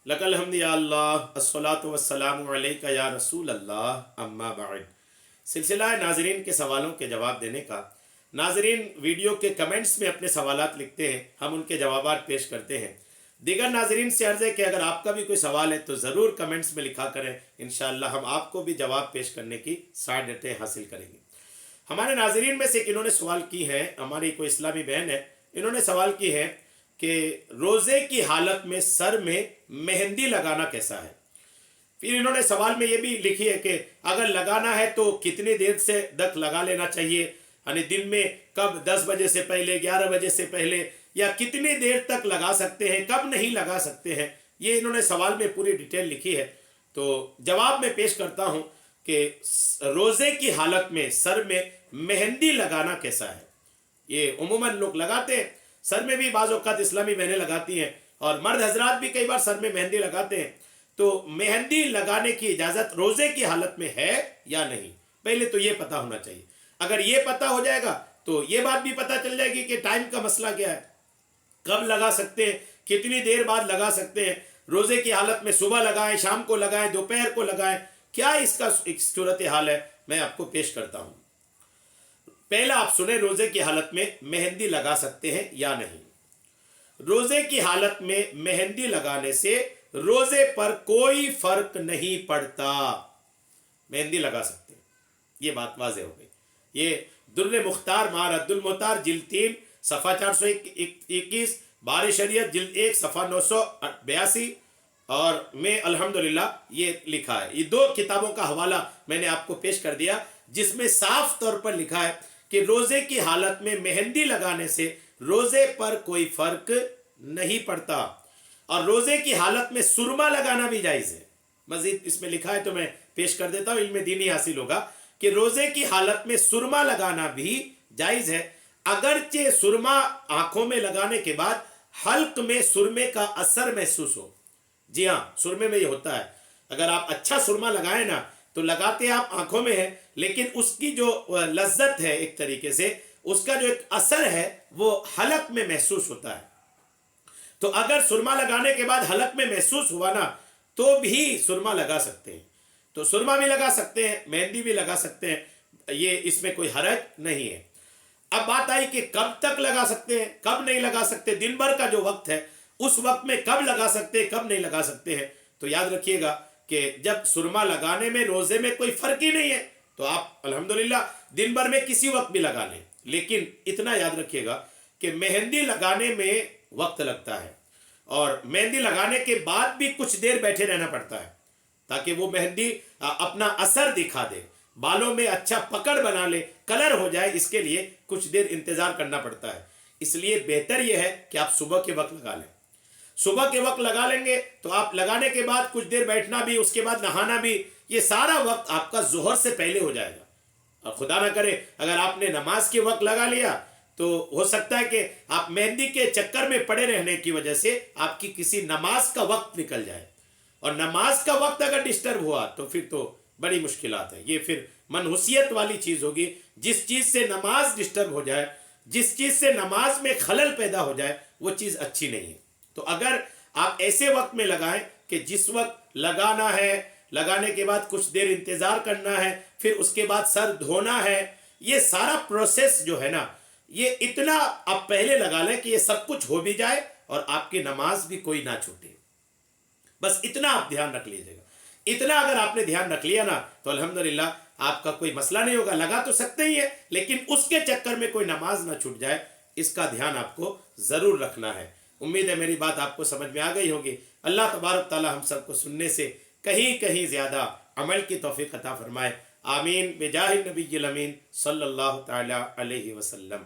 लकल हम्द या अल्लाह अस्सलातु वस्सलामु अलैका या रसूल अल्लाह अम्मा बाद। सिलसिला नाजरीन के सवालों के जवाब देने का। नाजरीन वीडियो के कमेंट्स में अपने सवालात लिखते हैं, हम उनके जवाबात पेश करते हैं। दीगर नाजरीन से अर्ज़ है कि अगर आपका भी कोई सवाल है तो ज़रूर कमेंट्स में लिखा करें, इंशाअल्लाह हम आपको भी जवाब पेश करने की सआदतें हासिल करेंगे। हमारे नाजरीन में से इन्होंने सवाल की है, हमारी कोई इस्लामी बहन है, इन्होंने सवाल की है कि रोज़े की हालत में सर में मेहंदी लगाना कैसा है। फिर इन्होंने सवाल में ये भी लिखी है कि अगर लगाना है तो कितनी देर से तक लगा लेना चाहिए, यानी दिन में कब 10 बजे से पहले, 11 बजे से पहले, या कितनी देर तक लगा सकते हैं, कब नहीं लगा सकते हैं। ये इन्होंने सवाल में पूरी डिटेल लिखी है। तो जवाब में पेश करता हूँ कि रोज़े की हालत में सर में मेहंदी लगाना कैसा है। ये उमूमन लोग लगाते हैं, सर में भी बाज़ औक़ात इस्लामी बहनें लगाती हैं और मर्द हजरात भी कई बार सर में मेहंदी लगाते हैं। तो मेहंदी लगाने की इजाज़त रोज़े की हालत में है या नहीं, पहले तो ये पता होना चाहिए। अगर ये पता हो जाएगा तो ये बात भी पता चल जाएगी कि टाइम का मसला क्या है, कब लगा सकते हैं, कितनी देर बाद लगा सकते हैं। रोज़े की हालत में सुबह लगाएं, शाम को लगाएं, दोपहर को लगाएं, क्या इसका एक सूरत हाल है, मैं आपको पेश करता हूँ। पहला आप सुने, रोज़े की हालत में मेहंदी लगा सकते हैं या नहीं। रोज़े की हालत में मेहंदी लगाने से रोज़े पर कोई फर्क नहीं पड़ता, मेहंदी लगा सकते हैं, ये बात वाज़ेह हो गई। ये दुर्र मुख्तार मार अब्दुल मोहतार जिल्द 3 सफ़ा 421, बार शरीयत जिल्द 1 सफ़ा 982 और में अल्हम्दुलिल्लाह ये लिखा है। ये 2 किताबों का हवाला मैंने आपको पेश कर दिया, जिसमें साफ तौर पर लिखा है कि रोज़े की हालत में मेहंदी लगाने से रोज़े पर कोई फ़र्क नहीं पड़ता। और रोज़े की हालत में सुरमा लगाना भी जायज़ है। मज़ीद इसमें लिखा है तो मैं पेश कर देता हूँ, इल्म दीनी हासिल होगा कि रोज़े की हालत में सुरमा लगाना भी जायज़ है, अगरचे सुरमा आँखों में लगाने के बाद हल्क में सुरमे का असर महसूस हो। जी हाँ, सुरमे में ये होता है, अगर आप अच्छा सुरमा लगाएं ना तो लगाते आप आँखों में है, लेकिन उसकी जो लज्जत है, एक तरीके से उसका जो एक असर है वो हलक में महसूस होता है। तो अगर सुरमा लगाने के बाद हलक में महसूस हुआ ना तो भी सुरमा लगा सकते हैं। तो सुरमा भी लगा सकते हैं, मेहंदी भी लगा सकते हैं, ये इसमें कोई हरज नहीं है। अब बात आई कि कब तक लगा सकते हैं, कब नहीं लगा सकते, दिन भर का जो वक्त है उस वक्त में कब लगा सकते हैं, कब नहीं लगा सकते हैं। तो याद रखिएगा कि जब सुरमा लगाने में रोज़े में कोई फ़र्क ही नहीं है तो आप अल्हम्दुलिल्लाह दिन भर में किसी वक्त भी लगा लें। लेकिन इतना याद रखिएगा कि मेहंदी लगाने में वक्त लगता है और मेहंदी लगाने के बाद भी कुछ देर बैठे रहना पड़ता है ताकि वो मेहंदी अपना असर दिखा दे, बालों में अच्छा पकड़ बना ले, कलर हो जाए, इसके लिए कुछ देर इंतज़ार करना पड़ता है। इसलिए बेहतर यह है कि आप सुबह के वक्त लगा लें। सुबह के वक्त लगा लेंगे तो आप लगाने के बाद कुछ देर बैठना भी, उसके बाद नहाना भी, ये सारा वक्त आपका ज़ोहर से पहले हो जाएगा। और खुदा ना करे अगर आपने नमाज के वक्त लगा लिया तो हो सकता है कि आप मेहंदी के चक्कर में पड़े रहने की वजह से आपकी किसी नमाज का वक्त निकल जाए, और नमाज का वक्त अगर डिस्टर्ब हुआ तो फिर तो बड़ी मुश्किलात है। ये फिर मनहुसियत वाली चीज़ होगी। जिस चीज़ से नमाज डिस्टर्ब हो जाए, जिस चीज़ से नमाज में खलल पैदा हो जाए, वो चीज़ अच्छी नहीं है। तो अगर आप ऐसे वक्त में लगाएं कि जिस वक्त लगाना है, लगाने के बाद कुछ देर इंतज़ार करना है, फिर उसके बाद सर धोना है, ये सारा प्रोसेस जो है ना, ये इतना आप पहले लगा लें कि ये सब कुछ हो भी जाए और आपकी नमाज भी कोई ना छूटे। बस इतना आप ध्यान रख लीजिएगा। इतना अगर आपने ध्यान रख लिया ना तो अल्हम्दुलिल्लाह आपका कोई मसला नहीं होगा। लगा तो सकते ही है, लेकिन उसके चक्कर में कोई नमाज ना छूट जाए, इसका ध्यान आपको ज़रूर रखना है। उम्मीद है मेरी बात आपको समझ में आ गई होगी। अल्लाह तबारक ताला हम सबको सुनने से कहीं कहीं ज़्यादा अमल की तौफीक अता फरमाए। आमीन बिजाहि नबिय्यिल अमीन सल्लल्लाहु तआला अलैहि वसल्लम।